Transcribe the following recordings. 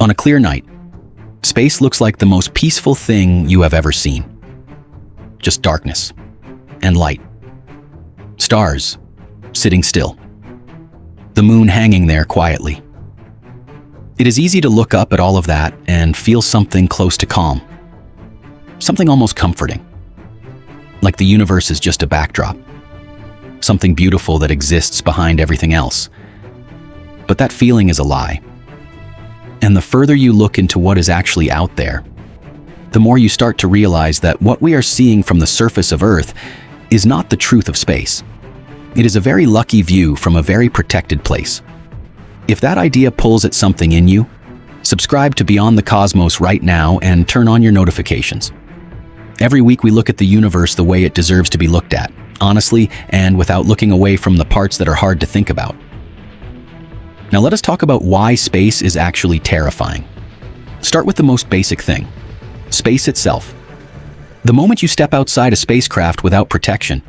On a clear night, space looks like the most peaceful thing you have ever seen. Just darkness and light. Stars sitting still. The moon hanging there quietly. It is easy to look up at all of that and feel something close to calm. Something almost comforting. Like the universe is just a backdrop. Something beautiful that exists behind everything else. But that feeling is a lie. And the further you look into what is actually out there, the more you start to realize that what we are seeing from the surface of Earth is not the truth of space. It is a very lucky view from a very protected place. If that idea pulls at something in you, subscribe to Beyond the Cosmos right now and turn on your notifications. Every week we look at the universe the way it deserves to be looked at, honestly and without looking away from the parts that are hard to think about. Now let us talk about why space is actually terrifying. Start with the most basic thing: space itself. The moment you step outside a spacecraft without protection,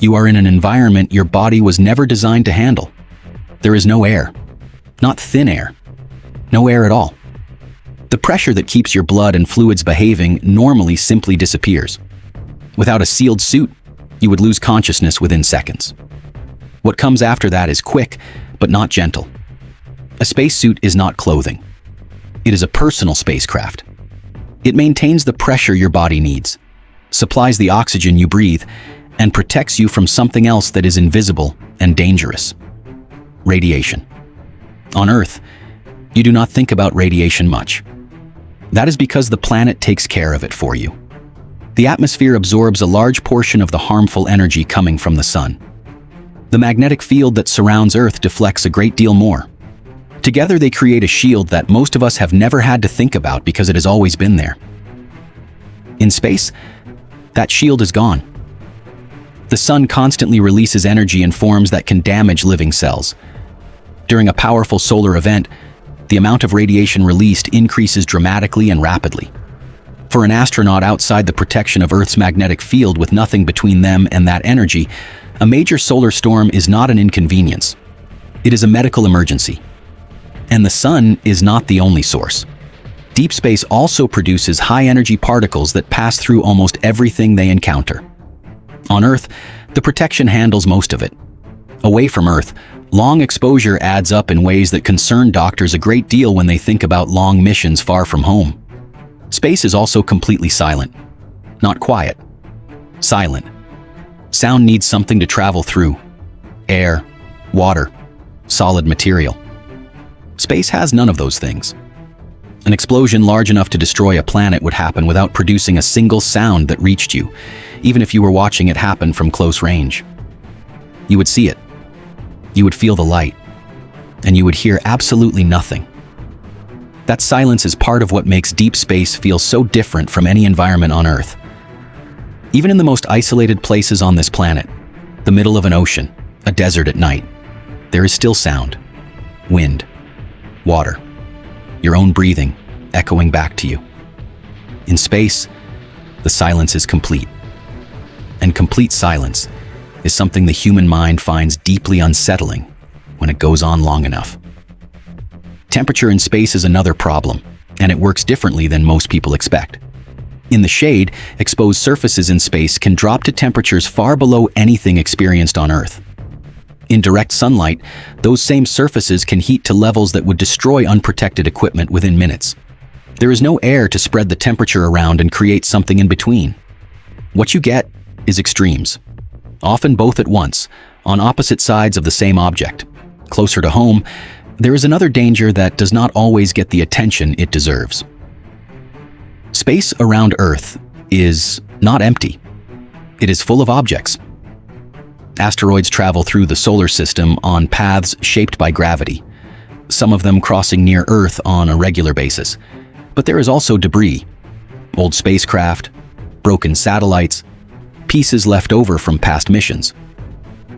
you are in an environment your body was never designed to handle. There is no air. Not thin air. No air at all. The pressure that keeps your blood and fluids behaving normally simply disappears. Without a sealed suit, you would lose consciousness within seconds. What comes after that is quick, but not gentle. A spacesuit is not clothing. It is a personal spacecraft. It maintains the pressure your body needs, supplies the oxygen you breathe, and protects you from something else that is invisible and dangerous: radiation. On Earth, you do not think about radiation much. That is because the planet takes care of it for you. The atmosphere absorbs a large portion of the harmful energy coming from the sun. The magnetic field that surrounds Earth deflects a great deal more. Together they create a shield that most of us have never had to think about because it has always been there. In space, that shield is gone. The sun constantly releases energy in forms that can damage living cells. During a powerful solar event, the amount of radiation released increases dramatically and rapidly. For an astronaut outside the protection of Earth's magnetic field with nothing between them and that energy, a major solar storm is not an inconvenience. It is a medical emergency. And the sun is not the only source. Deep space also produces high-energy particles that pass through almost everything they encounter. On Earth, the protection handles most of it. Away from Earth, long exposure adds up in ways that concern doctors a great deal when they think about long missions far from home. Space is also completely silent. Not quiet. Silent. Sound needs something to travel through. Air, water, solid material. Space has none of those things. An explosion large enough to destroy a planet would happen without producing a single sound that reached you, even if you were watching it happen from close range. You would see it. You would feel the light. And you would hear absolutely nothing. That silence is part of what makes deep space feel so different from any environment on Earth. Even in the most isolated places on this planet, the middle of an ocean, a desert at night, there is still sound. Wind. Water. Your own breathing echoing back to you. In space, the silence is complete. And complete silence is something the human mind finds deeply unsettling when it goes on long enough. Temperature in space is another problem, and it works differently than most people expect. In the shade, exposed surfaces in space can drop to temperatures far below anything experienced on Earth. In direct sunlight, those same surfaces can heat to levels that would destroy unprotected equipment within minutes. There is no air to spread the temperature around and create something in between. What you get is extremes, often both at once, on opposite sides of the same object. Closer to home, there is another danger that does not always get the attention it deserves. Space around Earth is not empty. It is full of objects. Asteroids travel through the solar system on paths shaped by gravity, some of them crossing near Earth on a regular basis. But there is also debris, old spacecraft, broken satellites, pieces left over from past missions.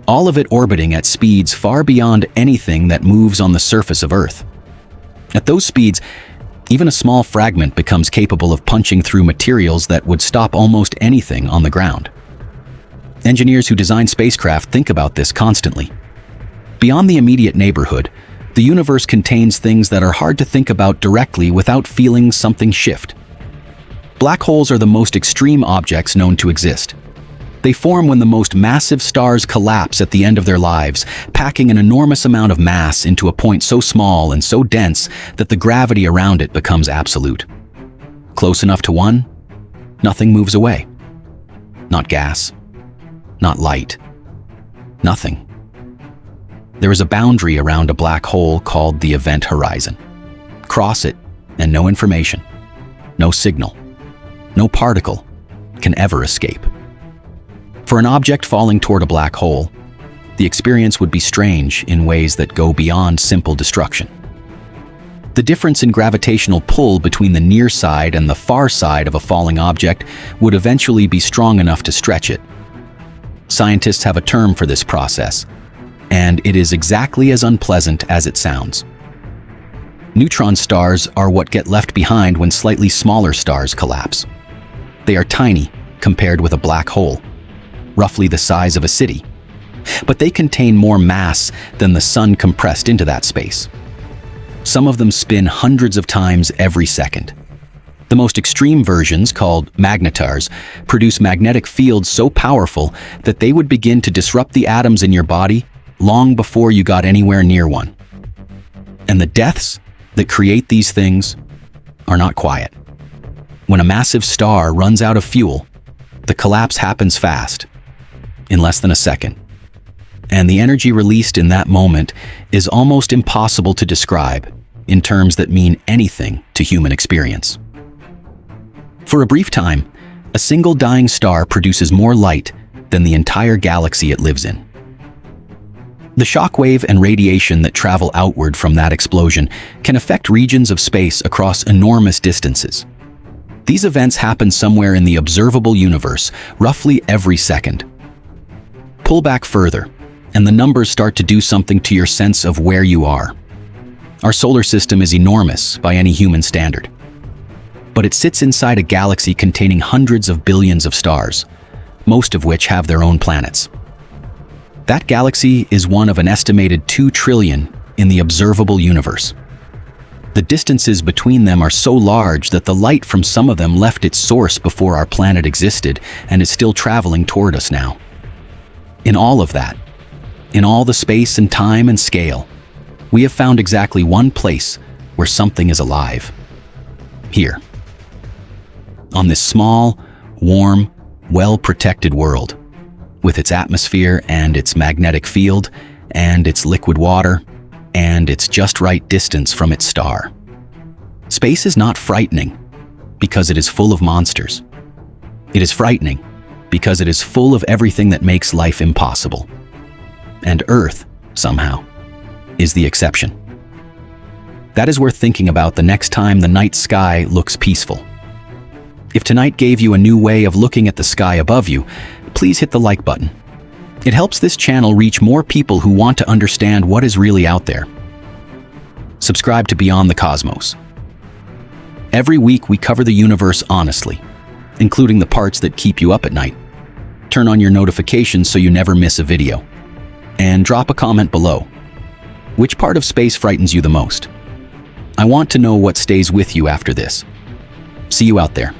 All of it orbiting at speeds far beyond anything that moves on the surface of Earth. At those speeds, even a small fragment becomes capable of punching through materials that would stop almost anything on the ground. Engineers who design spacecraft think about this constantly. Beyond the immediate neighborhood, The universe contains things that are hard to think about directly without feeling something shift. Black holes are the most extreme objects known to exist. They form when the most massive stars collapse at the end of their lives, packing an enormous amount of mass into a point so small and so dense that the gravity around it becomes absolute. Close enough to one, nothing moves away. Not gas, not light, nothing. There is a boundary around a black hole called the event horizon. Cross it, and no information, no signal, no particle can ever escape. For an object falling toward a black hole, the experience would be strange in ways that go beyond simple destruction. The difference in gravitational pull between the near side and the far side of a falling object would eventually be strong enough to stretch it. Scientists have a term for this process, and it is exactly as unpleasant as it sounds. Neutron stars are what get left behind when slightly smaller stars collapse. They are tiny compared with a black hole, roughly the size of a city. But they contain more mass than the sun compressed into that space. Some of them spin hundreds of times every second. The most extreme versions, called magnetars, produce magnetic fields so powerful that they would begin to disrupt the atoms in your body long before you got anywhere near one. And the deaths that create these things are not quiet. When a massive star runs out of fuel, the collapse happens fast, in less than a second. And the energy released in that moment is almost impossible to describe in terms that mean anything to human experience. For a brief time, a single dying star produces more light than the entire galaxy it lives in. The shockwave and radiation that travel outward from that explosion can affect regions of space across enormous distances. These events happen somewhere in the observable universe, roughly every second. Pull back further, and the numbers start to do something to your sense of where you are. Our solar system is enormous by any human standard, but it sits inside a galaxy containing hundreds of billions of stars, most of which have their own planets. That galaxy is one of an estimated 2 trillion in the observable universe. The distances between them are so large that the light from some of them left its source before our planet existed and is still traveling toward us now. In all of that, in all the space and time and scale, we have found exactly one place where something is alive. Here. On this small, warm, well-protected world, with its atmosphere and its magnetic field and its liquid water and its just right distance from its star. Space is not frightening because it is full of monsters. It is frightening because it is full of everything that makes life impossible. And Earth, somehow, is the exception. That is worth thinking about the next time the night sky looks peaceful. If tonight gave you a new way of looking at the sky above you, please hit the like button. It helps this channel reach more people who want to understand what is really out there. Subscribe to Beyond the Cosmos. Every week we cover the universe honestly, including the parts that keep you up at night. Turn on your notifications so you never miss a video. And drop a comment below. Which part of space frightens you the most? I want to know what stays with you after this. See you out there.